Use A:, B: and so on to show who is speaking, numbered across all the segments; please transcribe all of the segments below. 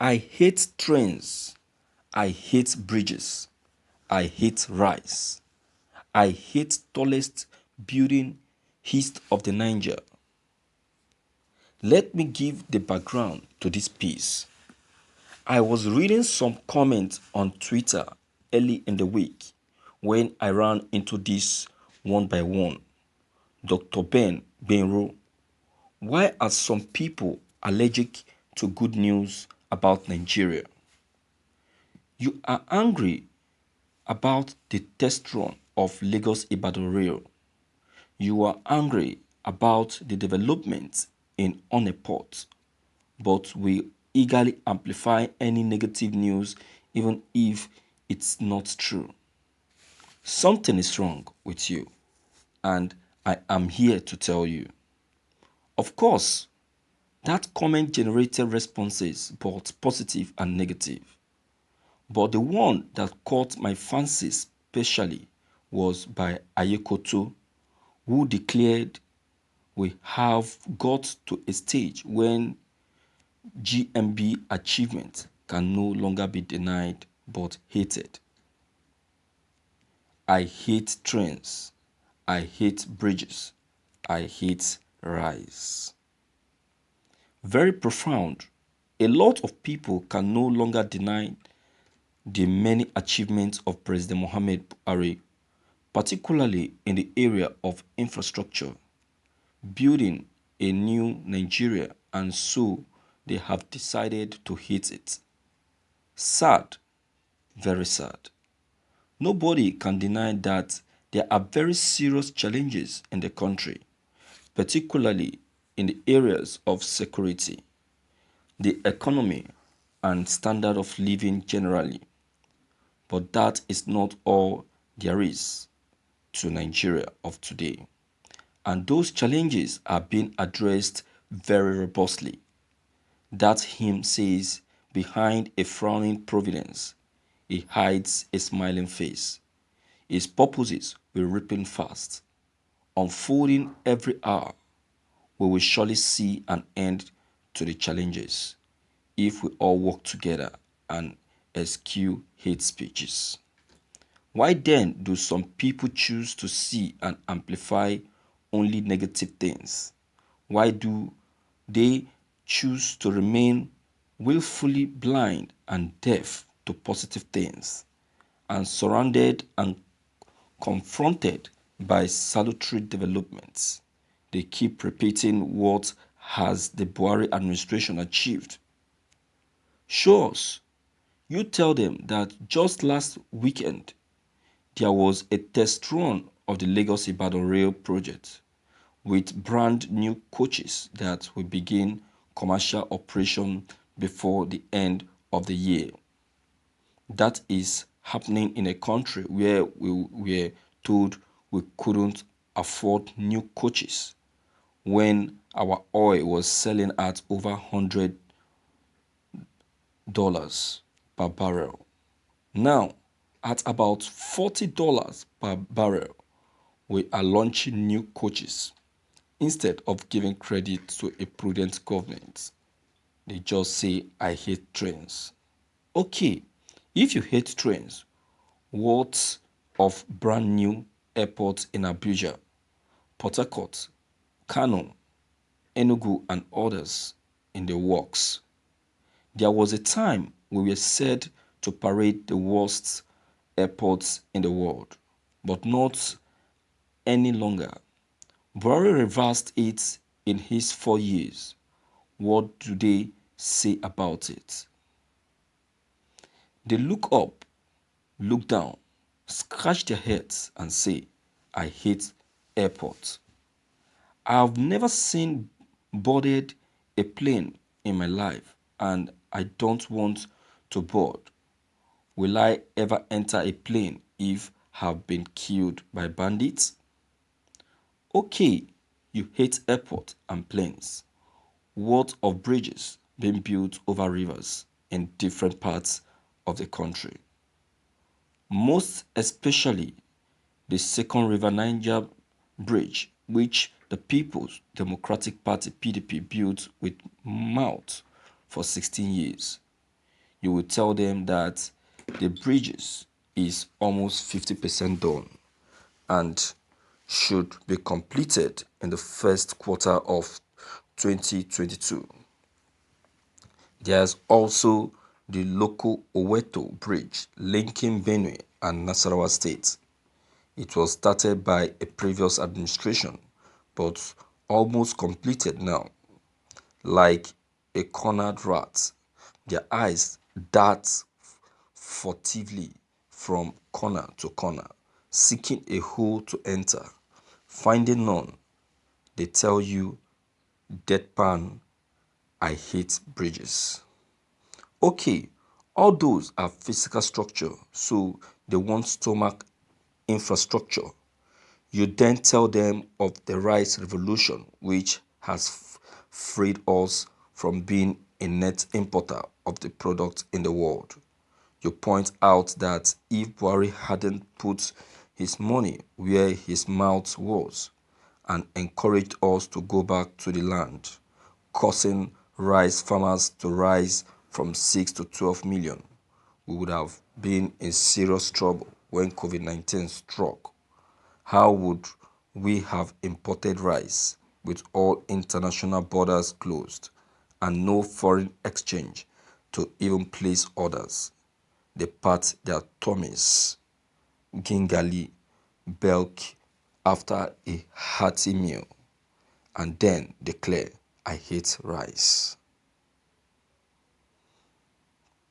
A: I hate trains. I hate bridges. I hate rice. I hate tallest building east of the Niger. Let me give the background to this piece. I was reading some comments on Twitter early in the week when I ran into this one by one. Dr. Ben Benro, why are some people allergic to good news about Nigeria? You are angry about the test run of Lagos Ibadan Rail. You are angry about the development in Onne Port, but we eagerly amplify any negative news even if it's not true. Something is wrong with you, and I am here to tell you. Of course, that comment generated responses, both positive and negative. But the one that caught my fancy especially was by Ayekoto, who declared we have got to a stage when GMB achievement can no longer be denied but hated. I hate trains. I hate bridges. I hate rice. Very profound. A lot of people can no longer deny the many achievements of President Muhammad Buhari, particularly in the area of infrastructure, building a new Nigeria, and so they have decided to hate it. Sad, very sad. Nobody can deny that there are very serious challenges in the country, particularly in the areas of security, the economy, and standard of living generally. But that is not all there is to Nigeria of today. And those challenges are being addressed very robustly. That hymn says, behind a frowning providence, he hides a smiling face. His purposes will ripen fast, unfolding every hour. We will surely see an end to the challenges if we all work together and eschew hate speeches. Why then do some people choose to see and amplify only negative things? Why do they choose to remain willfully blind and deaf to positive things, and surrounded and confronted by salutary developments? They keep repeating what has the Buhari administration achieved. Show us. You tell them that just last weekend there was a test run of the Lagos Ibadan Rail project with brand new coaches that will begin commercial operation before the end of the year. That is happening in a country where we were told we couldn't afford new coaches when our oil was selling at over $100 per barrel. Now, at about $40 per barrel, we are launching new coaches. Instead of giving credit to a prudent government, they just say, I hate trains. Okay, if you hate trains, what of brand new airports in Abuja, Port Harcourt, Kano, Enugu, and others in the works? There was a time we were said to parade the worst airports in the world, but not any longer. Buhari reversed it in his 4 years. What do they say about it? They look up, look down, scratch their heads and say, I hate airports. I've never seen boarded a plane in my life, and I don't want to board. Will I ever enter a plane if I've been killed by bandits? Okay, you hate airport and planes. What of bridges being built over rivers in different parts of the country? Most especially the Second River Niger Bridge, which the People's Democratic Party (PDP) built with mouth for 16 years. you will tell them that the bridges is almost 50% done and should be completed in the first quarter of 2022. There's also the local Oweto Bridge linking Benue and Nasarawa states. It was started by a previous administration, but almost completed now. Like a cornered rat, their eyes dart furtively from corner to corner, seeking a hole to enter. Finding none, they tell you, deadpan, I hate bridges. Okay, all those are physical structure, so they want stomach infrastructure. You then tell them of the rice revolution, which has freed us from being a net importer of the product in the world. You point out that if Buhari hadn't put his money where his mouth was and encouraged us to go back to the land, causing rice farmers to rise from 6 to 12 million, we would have been in serious trouble when COVID-19 struck. How would we have imported rice with all international borders closed and no foreign exchange to even place orders? They pat their tummies, gingerly belk after a hearty meal, and then declare, I hate rice.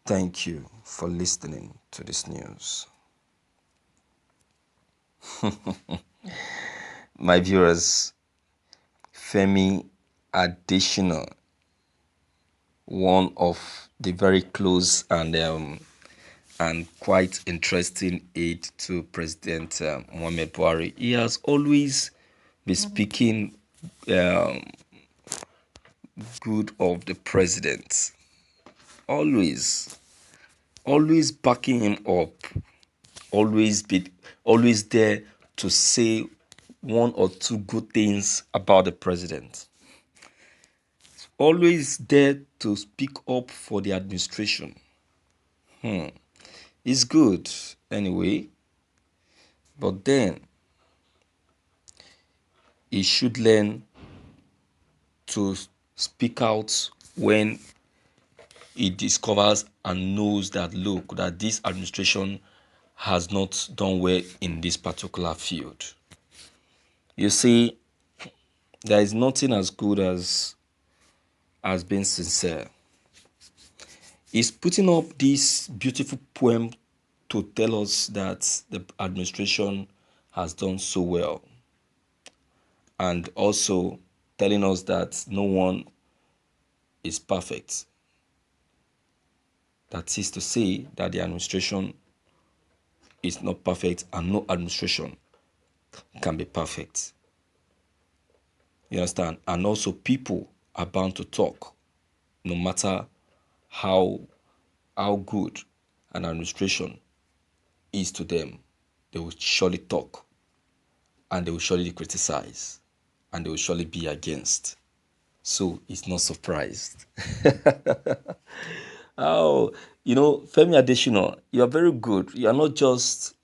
A: Thank you for listening to this news. My viewers, Femi Adesina, one of the very close and quite interesting aide to President Muhammad Buhari. He has always been speaking good of the president. Always, always backing him up. Always there to say one or two good things about the president. Always there to speak up for the administration. It's good anyway, but then he should learn to speak out when he discovers and knows that, look, that this administration has not done well in this particular field. You see, there is nothing as good as being sincere. He's putting up this beautiful poem to tell us that the administration has done so well, and also telling us that no one is perfect. That is to say that the administration is not perfect and no administration can be perfect. You understand? And also people are bound to talk, no matter how good an administration is to them. They will surely talk, and they will surely criticize, and they will surely be against. So it's not surprised. Oh, Femi Adesina, you are very good. You are not just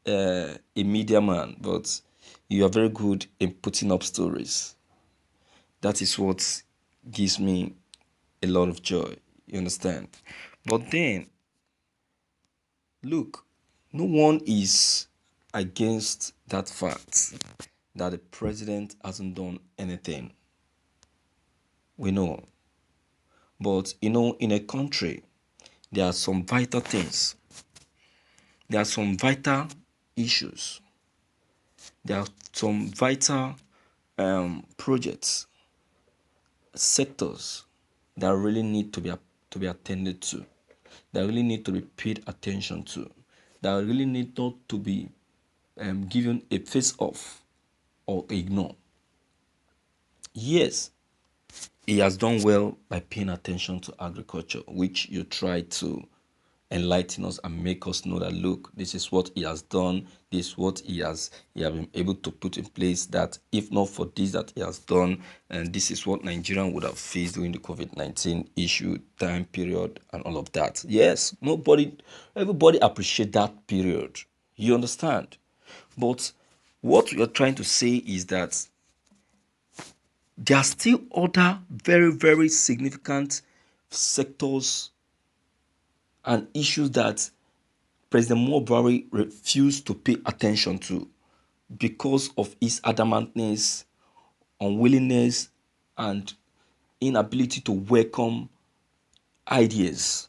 A: a media man, but you are very good in putting up stories. That is what gives me a lot of joy. You understand? But then, look, no one is against that fact that the president hasn't done anything. We know. But, in a country, there are some vital things. There are some vital issues. There are some vital projects, sectors that really need to be attended to, that really need to be paid attention to, that really need not to be given a face off or ignore. Yes, he has done well by paying attention to agriculture, which you try to enlighten us and make us know that, look, this is what he has done, this is what he has been able to put in place, that if not for this that he has done, and this is what Nigerian would have faced during the COVID-19 issue time period and all of that. Yes, everybody appreciate that period. You understand? But what we are trying to say is that there are still other very, very significant sectors and issues that President Buhari refused to pay attention to because of his adamantness, unwillingness, and inability to welcome ideas.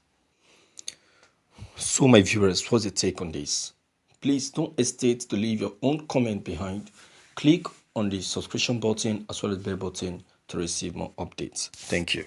A: So, my viewers, what's your take on this? Please don't hesitate to leave your own comment behind. Click on the subscription button as well as bell button to receive more updates. Thank you.